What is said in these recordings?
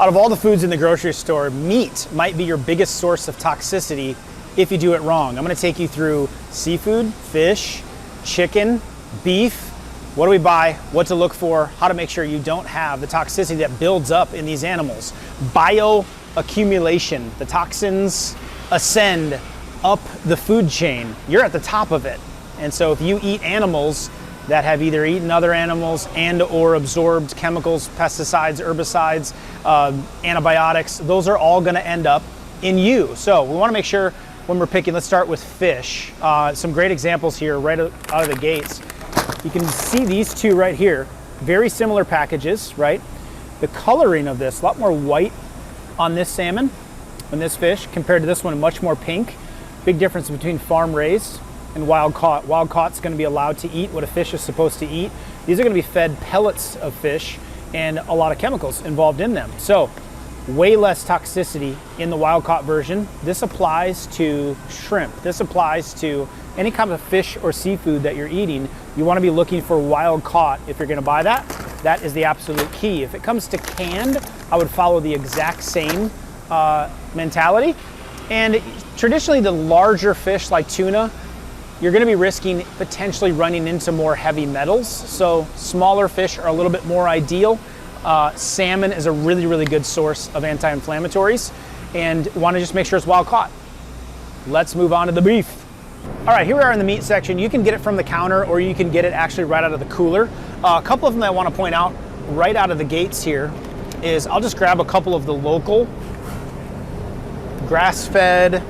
Out of all the foods in the grocery store, meat might be your biggest source of toxicity if you do it wrong. I'm gonna take you through seafood, fish, chicken, beef. What do we buy, what to look for, how to make sure you don't have the toxicity that builds up in these animals. Bioaccumulation, the toxins ascend up the food chain. You're at the top of it. And so if you eat animals that have either eaten other animals and or absorbed chemicals, pesticides, herbicides, antibiotics, those are all gonna end up in you. So we wanna make sure when we're picking, let's start with fish. Some great examples here right out of the gates. You can see these two right here, very similar packages, right? The coloring of this, a lot more white on this salmon and this fish compared to this one, much more pink. Big difference between farm raised and wild caught. Wild caught's gonna be allowed to eat what a fish is supposed to eat. These are gonna be fed pellets of fish and a lot of chemicals involved in them. So way less toxicity in the wild caught version. This applies to shrimp. This applies to any kind of fish or seafood that you're eating. You wanna be looking for wild caught if you're gonna buy that. That is the absolute key. If it comes to canned, I would follow the exact same mentality. And traditionally the larger fish like tuna, you're gonna be risking potentially running into more heavy metals. So smaller fish are a little bit more ideal. Salmon is a really, really good source of anti-inflammatories, and wanna just make sure it's wild caught. Let's move on to the beef. All right, here we are in the meat section. You can get it from the counter or you can get it actually right out of the cooler. A couple of them I wanna point out right out of the gates here is I'll just grab a couple of the local grass-fed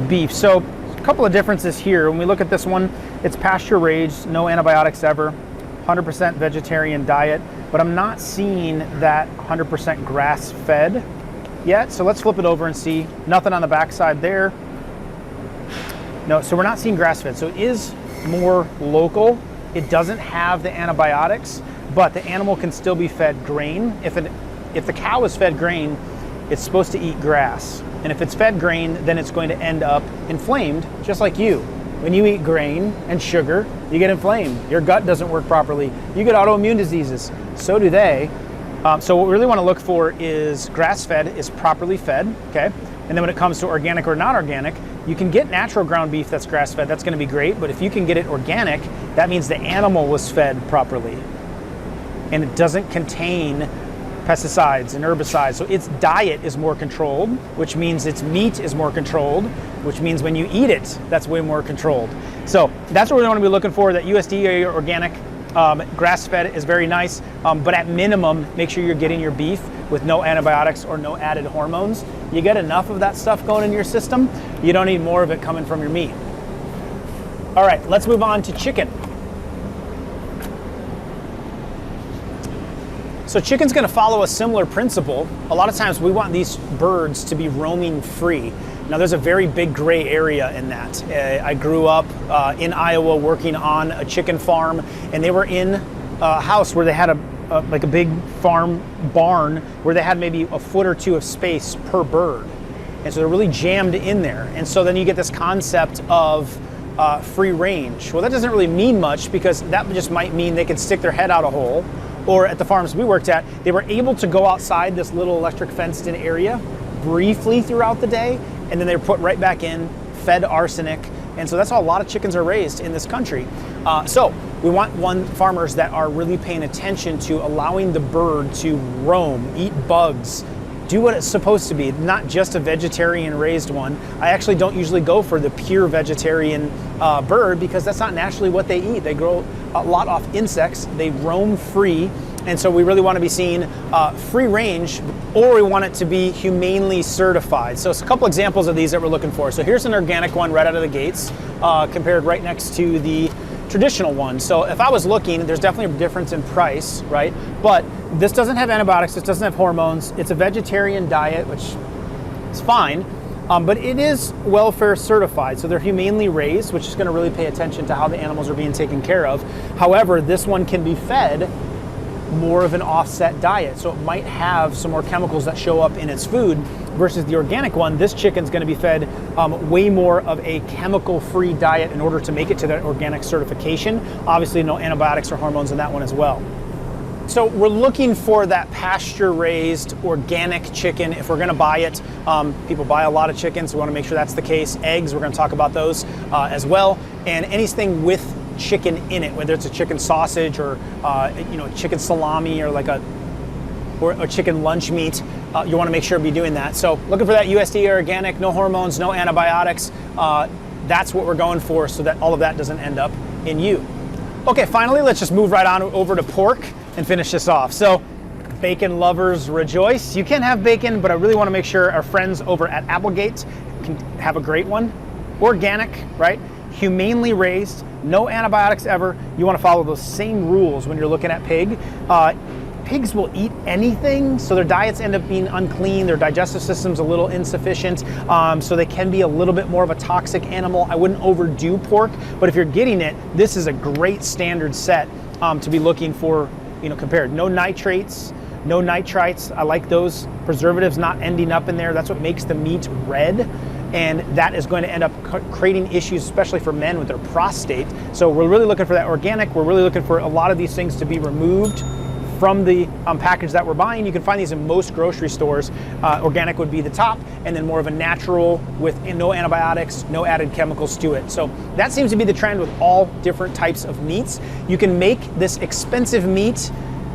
beef. So a couple of differences here. When we look at this one, it's pasture raised, no antibiotics ever, 100% vegetarian diet, but I'm not seeing that 100% grass-fed yet. So let's flip it over and see. Nothing on the backside there. No, so we're not seeing grass-fed. So it is more local. It doesn't have the antibiotics, but the animal can still be fed grain. If the cow is fed grain, it's supposed to eat grass. And if it's fed grain, then it's going to end up inflamed, just like you. When you eat grain and sugar, you get inflamed. Your gut doesn't work properly. You get autoimmune diseases. So do they. So what we really want to look for is grass-fed is properly fed, okay? And then when it comes to organic or not organic, you can get natural ground beef that's grass-fed. That's going to be great. But if you can get it organic, that means the animal was fed properly. And it doesn't contain pesticides and herbicides. So its diet is more controlled, which means its meat is more controlled, which means when you eat it, that's way more controlled. So that's what we want to be looking for. That USDA organic grass-fed is very nice, but at minimum, make sure you're getting your beef with no antibiotics or no added hormones. You get enough of that stuff going in your system, you don't need more of it coming from your meat. All right, let's move on to chicken. So chicken's gonna follow a similar principle. A lot of times we want these birds to be roaming free. Now there's a very big gray area in that. I grew up in Iowa working on a chicken farm, and they were in a house where they had like a big farm barn where they had maybe a foot or two of space per bird. And so they're really jammed in there. And so then you get this concept of free range. Well, that doesn't really mean much, because that just might mean they could stick their head out a hole. Or at the farms we worked at, they were able to go outside this little electric fenced in area briefly throughout the day, and then they were put right back in, fed arsenic. And so that's how a lot of chickens are raised in this country. So we want farmers that are really paying attention to allowing the bird to roam, eat bugs, do what it's supposed to be, not just a vegetarian raised one. I actually don't usually go for the pure vegetarian bird, because that's not naturally what they eat. They grow a lot off insects, they roam free, and so we really want to be seeing free range, or we want it to be humanely certified. So it's a couple examples of these that we're looking for. So here's an organic one right out of the gates, compared right next to the traditional one. So if I was looking, there's definitely a difference in price, right? But this doesn't have antibiotics, it doesn't have hormones, it's a vegetarian diet, which is fine, but it is welfare certified. So they're humanely raised, which is gonna really pay attention to how the animals are being taken care of. However, this one can be fed more of an offset diet. So it might have some more chemicals that show up in its food versus the organic one. This chicken's gonna be fed way more of a chemical-free diet in order to make it to that organic certification. Obviously no antibiotics or hormones in that one as well. So we're looking for that pasture-raised organic chicken if we're going to buy it. People buy a lot of chickens, so we want to make sure that's the case. Eggs, we're going to talk about those as well. And anything with chicken in it, whether it's a chicken sausage or chicken salami or like a chicken lunch meat, you want to make sure to be doing that. So looking for that USDA organic, no hormones, no antibiotics. That's what we're going for, so that all of that doesn't end up in you. Okay, finally, let's just move right on over to pork and finish this off. So, bacon lovers rejoice. You can have bacon, but I really want to make sure our friends over at Applegate can have a great one. Organic, right? Humanely raised, no antibiotics ever. You want to follow those same rules when you're looking at pig. Pigs will eat anything, so their diets end up being unclean, their digestive system's a little insufficient, so they can be a little bit more of a toxic animal. I wouldn't overdo pork, but if you're getting it, this is a great standard set to be looking for, compared. No nitrates, no nitrites. I like those preservatives not ending up in there. That's what makes the meat red, and that is going to end up creating issues, especially for men with their prostate. So we're really looking for that organic. We're really looking for a lot of these things to be removed from the package that we're buying. You can find these in most grocery stores. Organic would be the top, and then more of a natural with no antibiotics, no added chemicals to it. So that seems to be the trend with all different types of meats. You can make this expensive meat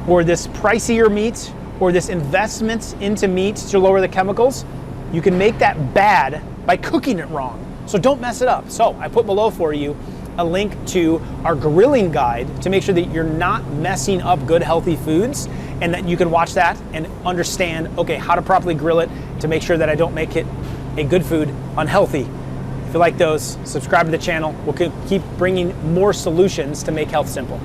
or this pricier meat or this investment into meat to lower the chemicals. You can make that bad by cooking it wrong. So don't mess it up. So I put below for you a link to our grilling guide to make sure that you're not messing up good, healthy foods, and that you can watch that and understand, okay, how to properly grill it to make sure that I don't make it a good food unhealthy. If you like those, subscribe to the channel. We'll keep bringing more solutions to make health simple.